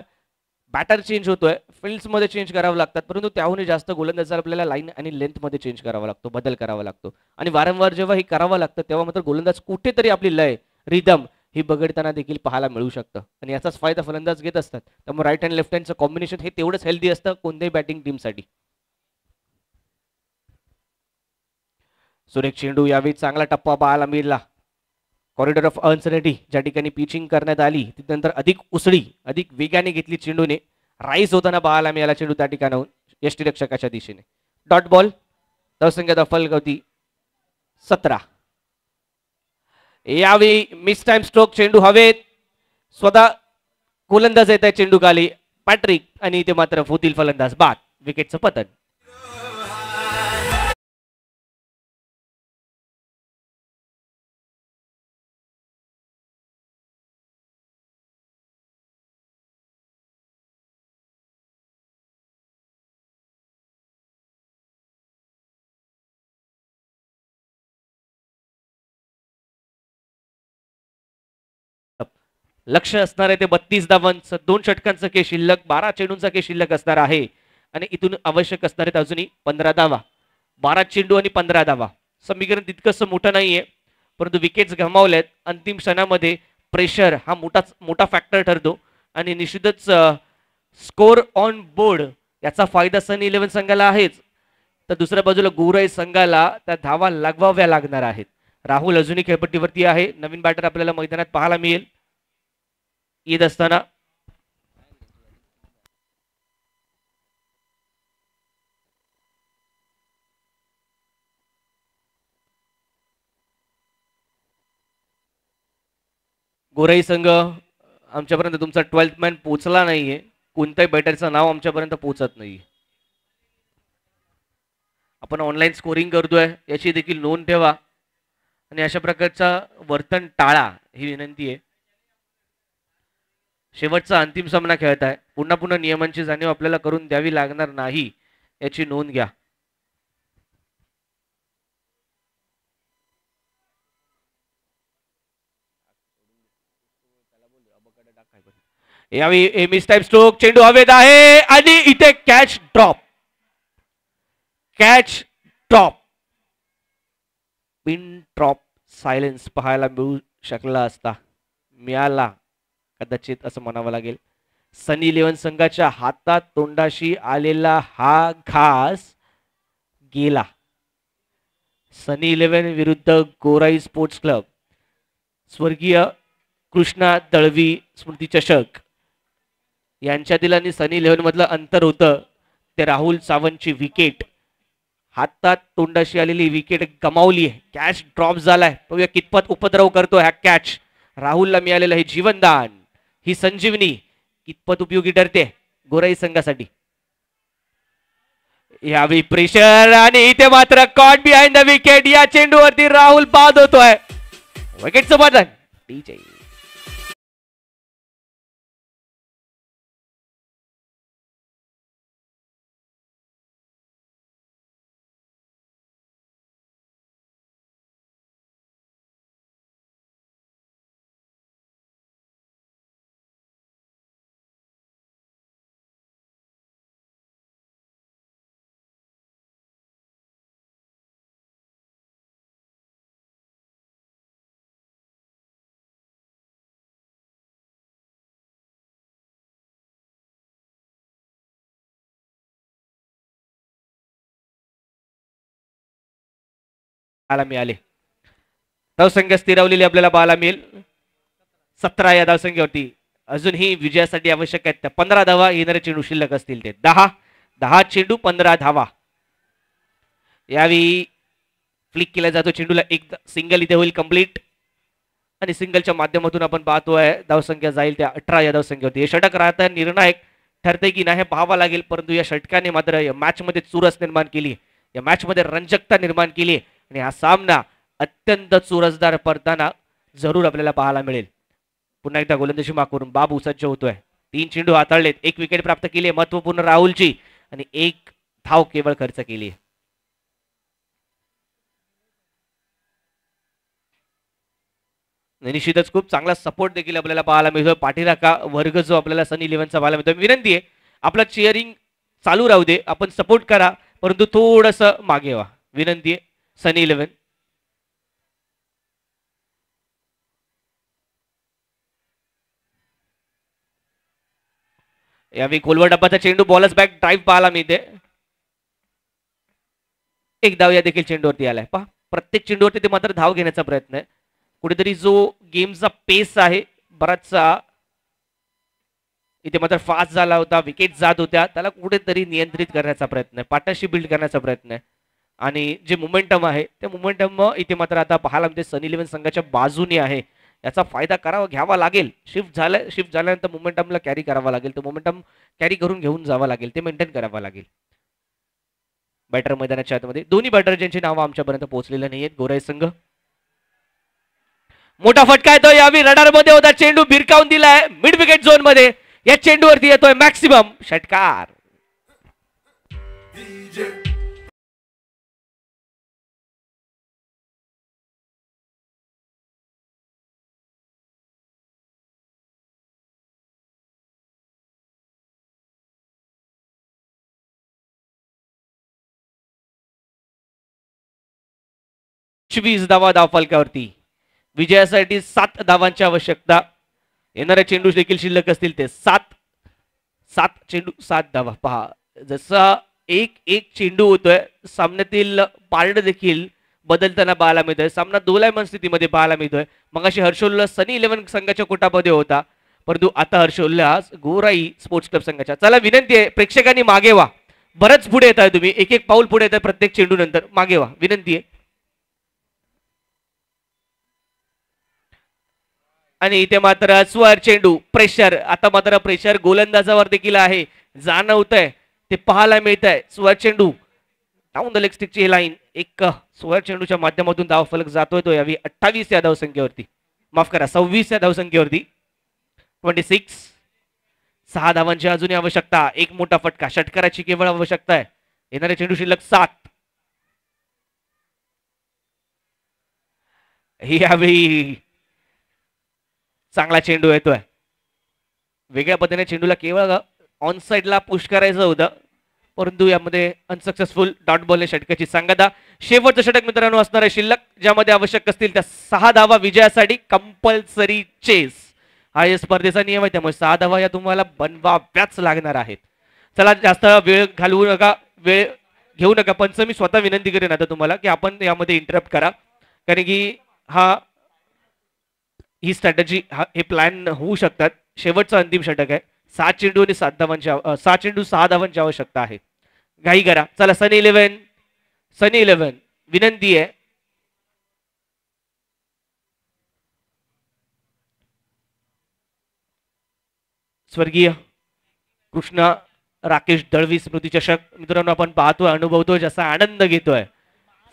बॅटर चेंज होतोय. फील्ड्समध्ये चेंज करावं लागतात, परंतु त्याहूनही जास्त गोलंदाजाला आपल्याला लाईन आणि लेंथमध्ये चेंज करावा लागतो, बदल करावा लागतो. आणि वारंवार जेव्हा हे करावं लागतं तेव्हा मात्र गोलंदाज कुठेतरी आपली लय रिदम ही बघडताना देखील पाहायला मिळू शकतं आणि याचाच फायदा फलंदाज घेत असतात. त्यामुळे राईट हँड लेफ्ट हँडचं कॉम्बिनेशन हे तेवढंच हेल्दी असतं कोणत्याही बॅटिंग टीमसाठी. सुरेख चेंडू यावेळी चांगला टप्पा पाहायला मिळाला. कॉरिडॉर ऑफ अनसर्टनिटी ज्या ठिकाणी पिचिंग करण्यात आली त्यानंतर अधिक उसळी अधिक वेगाने घेतली चेंडूने. राईज होताना पाहायला मिळाला चेंडू त्या ठिकाणाहून यष्टीरक्षकाच्या दिशेने. Dot ball. धावसंख्या फलक होती 17. यावेळी मिस टाइम स्ट्रोक. चेंडू हवेत. स्वतः गोलंदाज येत आहे चेंडू खाली पॅट्रिक आणि इथे मात्र होतील फलंदाज बाद. विकेटचं पतन. लक्ष असणार आहे ते 32 धावांचं 2 षटकांचं के शिल्लक 12 चेंडूंचा के शिल्लक असणार आहे आणि इथून आवश्यक असणार आहेत अजूनही 15 धावा. 12 चेंडू आणि 15 धावा समीकरण तितकंसं मोठं नाहीये, परंतु विकेट्स गमावल्यात. अंतिम क्षणामध्ये प्रेशर हा मोठा फॅक्टर ठरतो आणि निश्चितच स्कोर ऑन बोर्ड याचा फायदा सनी 11 संघाला आहेच, तर दुसऱ्या बाजूला गोराई संघाला त्या धावा लागवाव्या लागणार आहेत. राहुल अजूनही खेळपट्टीवरती आहे. नवीन बॅटर आपल्याला मैदानात पाहायला मिळेल येत असताना. गोराई संघ आमच्यापर्यंत तुमचा 12th मॅन पोहोचला नाहीये. कोणत्याही बॅटरचं नाव आमच्यापर्यंत पोहोचत नाही. आपण ऑनलाईन स्कोरिंग करतोय याची देखील नोंद ठेवा आणि अशा प्रकारचा वर्तन टाळा ही विनंती आहे. शेवटचा अंतिम सामना खेळत आहे. पुन्हा पुन्हा नियमांची जाणीव आपल्याला करून द्यावी लागणार नाही याची नोंद घ्या. यावेळी मिस टाइम स्ट्रोक. चेंडू हवेत आहे आणि इथे catch drop. Catch drop. Pin drop silence पाहायला मिळू शकला असता, मिळाला कदाचित असं म्हणावं लागेल. सनी 11 संघाच्या हातात तोंडाशी आलेला हा घास गेला. सनी 11 विरुद्ध गोराई स्पोर्ट्स क्लब. स्वर्गीय कृष्णा दळवी स्मृती चषक यांच्यातील आणि सनी 11 मधलं अंतर होतं ते राहुल सावंतची विकेट. हातात तोंडाशी आलेली विकेट गमावली आहे. कॅच ड्रॉप झालाय. बघूया कितपत उपद्रव करतो हा कॅच. राहुलला मिळालेलं हे जीवनदान, ही संजीवनी कितपत उपयोगी ठरते गोराई संघासाठी. यावेळी प्रेशर आणि इथे मात्र कॉट बिहाइंड द विकेट. या चेंडूवरती राहुल बाद होतोय. विकेटचं बदन. डीजे मिळाले. धावसंख्या स्थिरावलेली आपल्याला पाहायला मिळेल 17 या धावसंख्येवरती. अजूनही विजयासाठी आवश्यक आहेत त्या 15 धावा. येणारे चेंडू शिल्लक असतील ते 10 चेंडू 15 धावा. यावेळी फ्लिक केला जातो चेंडूला. एक सिंगल इथे होईल कंप्लीट. आणि सिंगलच्या माध्यमातून आपण पाहतोय धावसंख्या जाईल त्या 18 या धावसंख्येवरती. हे षटक राहत निर्णायक ठरते की नाही हे पाहावं लागेल, परंतु या षटकाने मात्र या मॅच मध्ये चुरस निर्माण केली, या मॅच मध्ये रंजकता निर्माण केली आणि हा सामना अत्यंत चुरसदार पडताना जरूर आपल्याला पाहायला मिळेल. पुन्हा एकदा गोलंदाजी मागून बाबू सज्ज होतोय. 3 चेंडू हाताळलेत, 1 विकेट प्राप्त केली आहे महत्वपूर्ण राहुलची आणि 1 धाव केवळ खर्च केली आहे. निश्चितच खूप चांगला सपोर्ट देखील आपल्याला पाहायला मिळतोय. पाठीराखा वर्ग जो आपल्याला सनी इलेव्हनचा पाहायला मिळतोय. विनंती आहे आपला चेअरिंग चालू राहू दे, आपण सपोर्ट करा परंतु थोडस मागे व्हा, विनंती आहे. सनी इलेव्हन यावेळी खोलवर डब्बाचा चेंडू, बॉलच बॅक ड्राईव्ह पाहायला मिळते. एक धाव या देखील चेंडूवरती आलाय. पहा प्रत्येक चेंडूवरती ते मात्र धाव घेण्याचा प्रयत्न आहे. कुठेतरी जो गेमचा पेस आहे बराचसा इथे मात्र फास्ट झाला होता, विकेट जात होत्या, त्याला कुठेतरी नियंत्रित करण्याचा प्रयत्न आहे, पार्टनरशिप बिल्ड करण्याचा प्रयत्न आहे आणि जे मोमेंटम आहे ते मोमेंटम इथे मात्र आता पाहायला म्हणजे सनी इलेव्हन संघाच्या बाजूने आहे. याचा फायदा करावा घ्यावा लागेल. शिफ्ट झाल्यानंतर मोमेंटमला कॅरी करावा लागेल, तो मोमेंटम कॅरी करून घेऊन जावं लागेल, ते मेंटेन करावं लागेल. बॅटर मैदानाच्या आतमध्ये दोन्ही बॅटर ज्यांची नावं आमच्यापर्यंत पोहोचलेले नाहीयेत. गोराई संघ मोठा फटका येतोय, यावी रडार मध्ये होता चेंडू भिरकावून दिलाय मिड विकेट झोन मध्ये. या चेंडूवरती येतोय मॅक्सिमम षटकार. धावा धावफलकावरती विजयासाठी 7 धावांची आवश्यकता. येणाऱ्या चेंडू देखील शिल्लक असतील ते 7 चेंडू 7 धावा. पहा जसा एक चेंडू होतोय, सामन्यातील पारड देखील बदलताना पाहायला मिळतोय. सामना दोलायमान स्थितीमध्ये पाहायला मिळतोय. मगाशी हर्षोल्लास सनी इलेव्हन संघाच्या कोटामध्ये होता, परंतु आता हर्षोल्लास गोराई स्पोर्ट्स क्लब संघाच्या. चला विनंती आहे प्रेक्षकांनी मागे व्हा, बरंच पुढे येत आहे तुम्ही, एक पाऊल पुढे येत आहे प्रत्येक चेंडू नंतर, मागे व्हा विनंती आहे. आणि इथे मात्र स्वर चेंडू प्रेशर, आता मात्र प्रेशर गोलंदाजावर देखील आहे, जाणवत आहे, ते पाहायला मिळत आहे. स्वर चेंडू डाऊन द लेग स्टिकची लाईन, एक स्वर चेंडूच्या माध्यमातून धाव फलक जातोय तो यावी 28 या धावसंख्येवरती, माफ करा 26 या धावसंख्येवरती. 26 6 धावांची अजूनही आवश्यकता. एक मोठा फटका, षटकाराची केवळ आवश्यकता आहे. येणारे चेंडू शिल्लक 7. यावेळी चांगला चेंडू येतोय, वेगळ्या पद्धतीने चेंडूला केवळ ऑन साइडला पुश करायचं होतं, परंतु यामध्ये अनसक्सेसफुल डॉट बॉलने षटकाची सांगता. शेवटचं षटक मित्रांनो असणार आहे शिल्लक, ज्यामध्ये आवश्यक असतील त्या 6 धावा विजयासाठी. कंपल्सरी चेस हा या स्पर्धेचा नियम आहे, त्यामुळे 6 धावा या तुम्हाला बनवाव्याच लागणार आहेत. चला जास्त वेळ घालवू नका, वेळ घेऊ नका. पंचमी स्वतः विनंती करेन आता तुम्हाला की आपण यामध्ये इंटरप्ट करा, कारण की ही स्ट्रॅटेजी हे प्लॅन होऊ शकतात. शेवटचं अंतिम षटक आहे. 7 चेंडू आणि 7 धावांची आवश्यकता आहे. घाई करा. चला सनी इलेव्हन विनंती आहे, स्वर्गीय कृष्णा राकेश दळवी स्मृती चषक मित्रांनो आपण पाहतोय, अनुभवतोय, जसा आनंद घेतोय.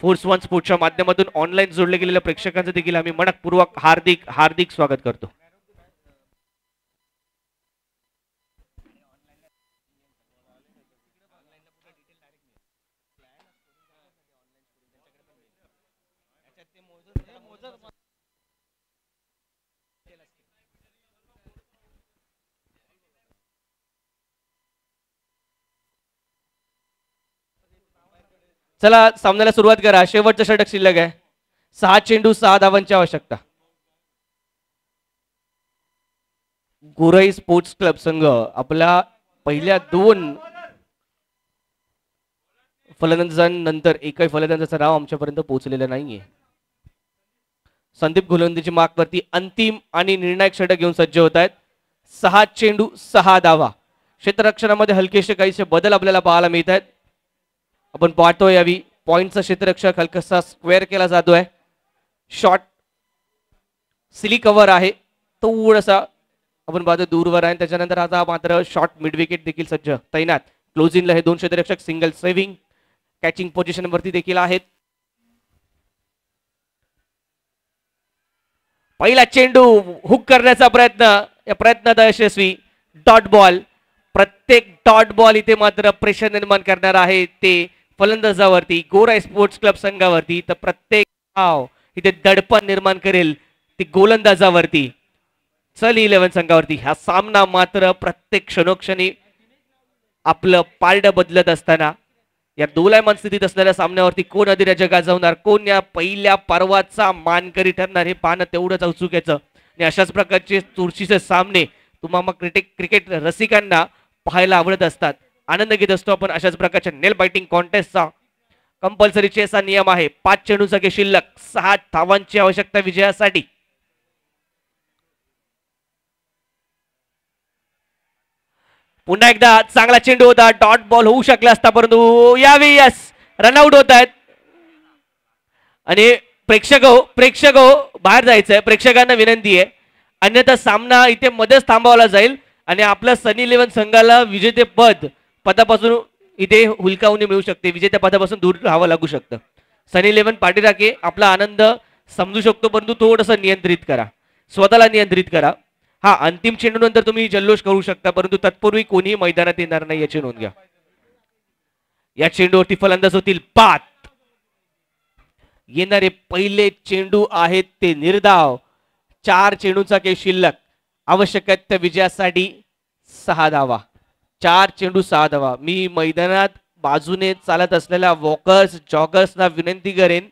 फोर्स वन स्पोर्ट्सच्या माध्यमातून ऑनलाईन जोडले गेलेल्या प्रेक्षकांचं देखील आम्ही मनपूर्वक हार्दिक स्वागत करतो. चला सामन्याला सुरुवात करा. शेवटचं षटक शिल्लक आहे. 6 चेंडू 6 धावांची आवश्यकता. गोराई स्पोर्ट्स क्लब संघ आपल्या पहिल्या 2 फलंदाजांनंतर एकही फलंदाजाचं नाव आमच्यापर्यंत पोहोचलेलं नाहीये. संदीप गोलंदाजी मार्कवरती अंतिम आणि निर्णायक षटक घेऊन सज्ज होत आहेत. 6 चेंडू 6 धावा. क्षेत्ररक्षणामध्ये हलकेसे काहीसे बदल आपल्याला पाहायला मिळत आहेत. आपण पाहतोय यावी पॉइंटचा क्षेत्ररक्षक हलकासा स्क्वेअर केला जातोय. शॉट सिली कव्हर आहे थोडासा आपण पाहतो दूरवर आहे. त्याच्यानंतर आता मात्र शॉर्ट मिड विकेट देखील सज्ज तैनात. क्लोजिंगला हे 2 क्षेत्ररक्षक सिंगल सेव्हिंग कॅचिंग पोझिशन वरती देखील आहेत. पहिला चेंडू हुक करण्याचा प्रयत्न, या प्रयत्नात यशस्वी. डॉट बॉल, प्रत्येक डॉट बॉल इथे मात्र प्रेशर निर्माण करणार आहे ते फलंदाजावरती, गोराई स्पोर्ट्स क्लब संघावरती. तर प्रत्येक धाव इथे दडपण निर्माण करेल ती गोलंदाजावरती, सन 11 संघावरती. हा सामना मात्र प्रत्येक क्षणोक्षणी आपलं पारडं बदलत असताना या दोलायमान स्थितीत असलेल्या सामन्यावरती कोण अधिराज्य गाजवणार, कोण या पहिल्या पर्वाचा मानकरी ठरणार हे पाहणं तेवढंच औत्सुक्याचं. आणि अशाच प्रकारचे चुरशीचे सामने तुम्हाला क्रिकेट रसिकांना पाहायला आवडत असतात. आनंद घेत असतो आपण अशाच प्रकारच्या नेल बायटिंग कॉन्टेस्टचा. कंपल्सरी चेसचा नियम आहे. 5 चेंडूचा शिल्लक, 6 धावांची आवश्यकता विजयासाठी. पुन्हा एकदा चांगला चेंडू होता, डॉट बॉल होऊ शकला असता परंतु यावेळी यस रनआउट होत आहेत. आणि प्रेक्षक बाहेर जायचंय. प्रेक्षकांना विनंती आहे, अन्यथा सामना इथे मध्येच थांबवला जाईल आणि आपल्या सन 11 संघाला विजेतेपद पदापासून इथे हुलकावणी मिळू शकते, विजेत्या पदापासून दूर राहावं लागू शकतं. सन 11 पाठीराखे आपला आनंद समजू शकतो परंतु थोडंसं नियंत्रित करा, स्वतःला नियंत्रित करा. हा अंतिम चेंडू नंतर तुम्ही जल्लोष करू शकता परंतु तत्पूर्वी कोणीही मैदानात येणार नाही याची नोंद घ्या. या चेंडूवरती फलंदाज होतील बाद. येणारे पहिले चेंडू आहेत ते निर्धाव. 4 चेंडूचा शिल्लक, आवश्यक आहेत त्या विजयासाठी 6 धावा. 4 चेंडू 6 धावा. मी मैदानात बाजूने चालत असलेल्या वॉकर्स जॉगर्सना विनंती करेन,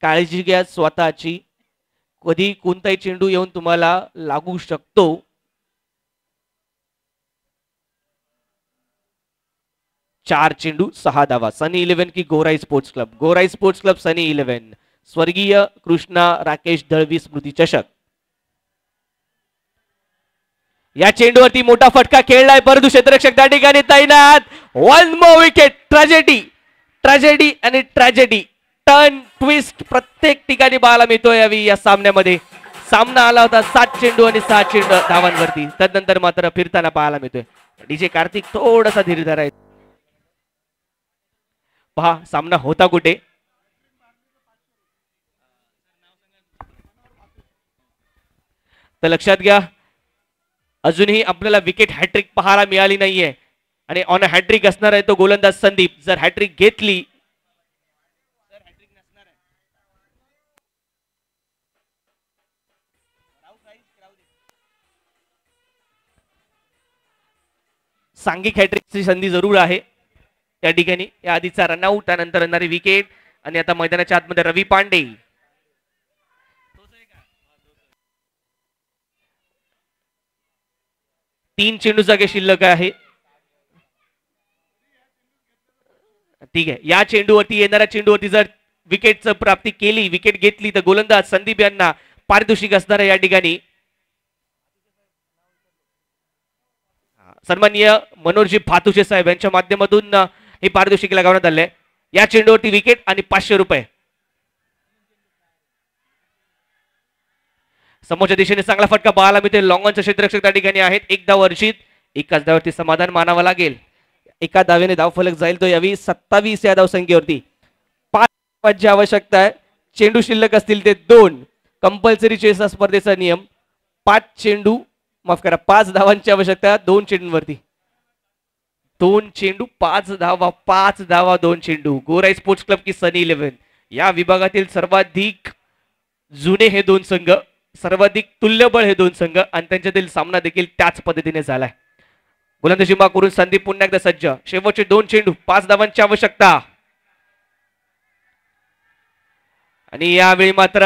काळजी घ्या स्वतःची. कधी कोणताही चेंडू येऊन तुम्हाला लागू शकतो. चार चेंडू 6 धावा. सनी 11 की गोराई स्पोर्ट्स क्लब, गोराई स्पोर्ट्स क्लब सनी 11. स्वर्गीय कृष्णा राकेश दळवी स्मृती चषक. या चेंडूवरती मोठा फटका खेळलाय परंतु क्षेत्ररक्षक त्या ठिकाणी तैनात. 1 मोर विकेट. ट्रॅजेडी आणि ट्रॅजेडी, टर्न ट्विस्ट प्रत्येक ठिकाणी पाहायला मिळतोय यावी या सामन्यामध्ये. सामना आला होता 7 चेंडू आणि 6 चेंडू धावांवरती, त्यानंतर मात्र फिरताना पाहायला मिळतोय. डीजे कार्तिक थोडासा धीर धराय. पहा सामना होता कुठे. तर लक्षात घ्या, अजूनही आपल्याला विकेट हॅट्रिक पाहायला मिळाली नाहीये आणि ऑन अ हॅट्रिक असणार आहे तो गोलंदाज संदीप. जर हॅट्रिक घेतली सांघिक हॅट्रिकची संधी जरूर आहे त्या ठिकाणी. या आधीचा रनआउट, त्यानंतर येणारी विकेट आणि आता मैदानाच्या आतमध्ये रवी पांडे. 3 चेंडूचा शिल्लक आहे. ठीक आहे, या चेंडूवरती येणाऱ्या चेंडूवरती जर विकेटचं प्राप्ती केली, विकेट घेतली तर गोलंदाज संदीप यांना पारितोषिक असणार आहे या ठिकाणी. सन्माननीय मनोहरजी भातुशे साहेब यांच्या माध्यमातून हे पारितोषिक लगावण्यात आले. या चेंडूवरती विकेट आणि 500 रुपये. समोरच्या दिशेने चांगला फटका पाहायला मिळते. लॉंग ऑनचे क्षेत्ररक्षक त्या ठिकाणी आहेत. 1 धाव वर्षित, एकाच धावावरती समाधान मानावं लागेल. एका धावेने धावफलक जाईल तो यावी 27 या धावसंख्येवरती. 5 धावांची आवश्यकता आहे. चेंडू शिल्लक असतील ते 2. कंपल्सरी चेस स्पर्धेचा नियम. 5 धावांची आवश्यकता 2 चेंडूंवरती. 2 चेंडू 5 धावा, 5 धावा 2 चेंडू. गोराई स्पोर्ट्स क्लब की सनी 11 या विभागातील सर्वाधिक जुने हे 2 संघ, सर्वाधिक तुल्यबळ हे 2 संघ आणि त्यांच्यातील सामना देखील त्याच पद्धतीने झालाय. गोलंदाजी करून संदीप पुन्हा एकदा सज्ज. शेवटचे 2 चेंडू 5 धावांची आवश्यकता. आणि यावेळी मात्र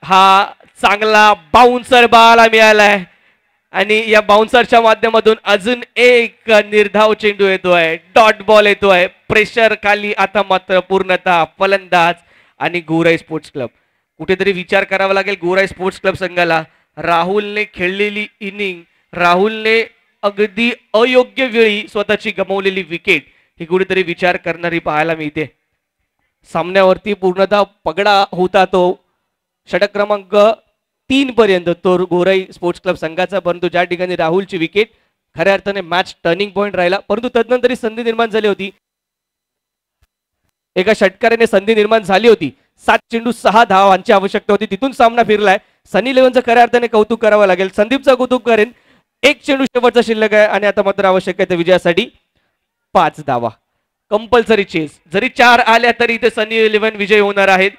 हा चांगला बाउन्सर बाला मिळालाय आणि या बाउन्सरच्या माध्यमातून अजून एक निर्धाव चेंडू येतोय, डॉट बॉल येतोय. प्रेशर खाली आता मात्र पूर्णतः फलंदाज आणि गोराई स्पोर्ट्स क्लब. कुठेतरी विचार करावा लागेल गोराई स्पोर्ट्स क्लब संघाला. राहुलने खेळलेली इनिंग, राहुलने अगदी अयोग्य वेळी स्वतःची गमावलेली विकेट ही कुठेतरी विचार करणारी पाहायला मिळते. सामन्यावरती पूर्णतः पगडा होता तो. षटक क्रमांक 3 पर्यंत तो गोराई स्पोर्ट्स क्लब संघाचा, परंतु ज्या ठिकाणी राहुलची विकेट खऱ्या अर्थाने मॅच टर्निंग पॉइंट राहिला, परंतु तदनंतरही संधी निर्माण झाली होती. एका षटकाराने संधी निर्माण झाली होती. 7 चेंडू 6 धावांची आवश्यकता होती, तिथून सामना फिरलाय. सनी लिओनचं खऱ्या अर्थाने कौतुक करावं लागेल. संदीपचं कौतुक करेन. 1 चेंडू शेवटचा शिल्लक आहे आणि आता मात्र आवश्यक आहे त्या विजयासाठी 5 धावा. Compulsory chess. जरी 4 आल्या तरी इथे सनी इलेव्हन विजय होणार आहेत.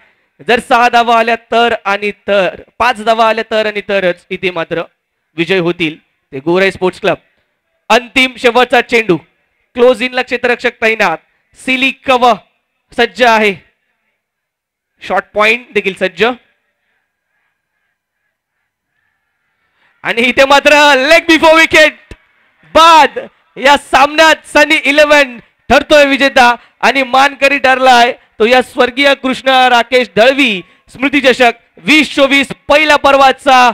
जर 6 धावा आल्या तर आणि तर 5 धावा आल्या तर आणि तरच इथे मात्र विजय होतील ते गोराई स्पोर्ट्स क्लब. अंतिम शेवटचा चेंडू. क्लोज इनला क्षेत्ररक्षक तैनात. सिली कव सज्ज आहे. शॉर्ट पॉइंट देखील सज्ज. आणि इथे मात्र लेग बिफोर विकेट बाद. या सामन्यात सनी इलेव्हन ठरतोय विजेता आणि मानकरी ठरलाय तो या स्वर्गीय कृष्ण राकेश दळवी स्मृती चषक 2024 पहिल्या पर्वाचा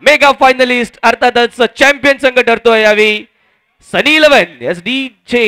मेगा फायनलिस्ट अर्थातच चॅम्पियन संघ ठरतोय यावेळी सनी इलेव्हन एसडीजे.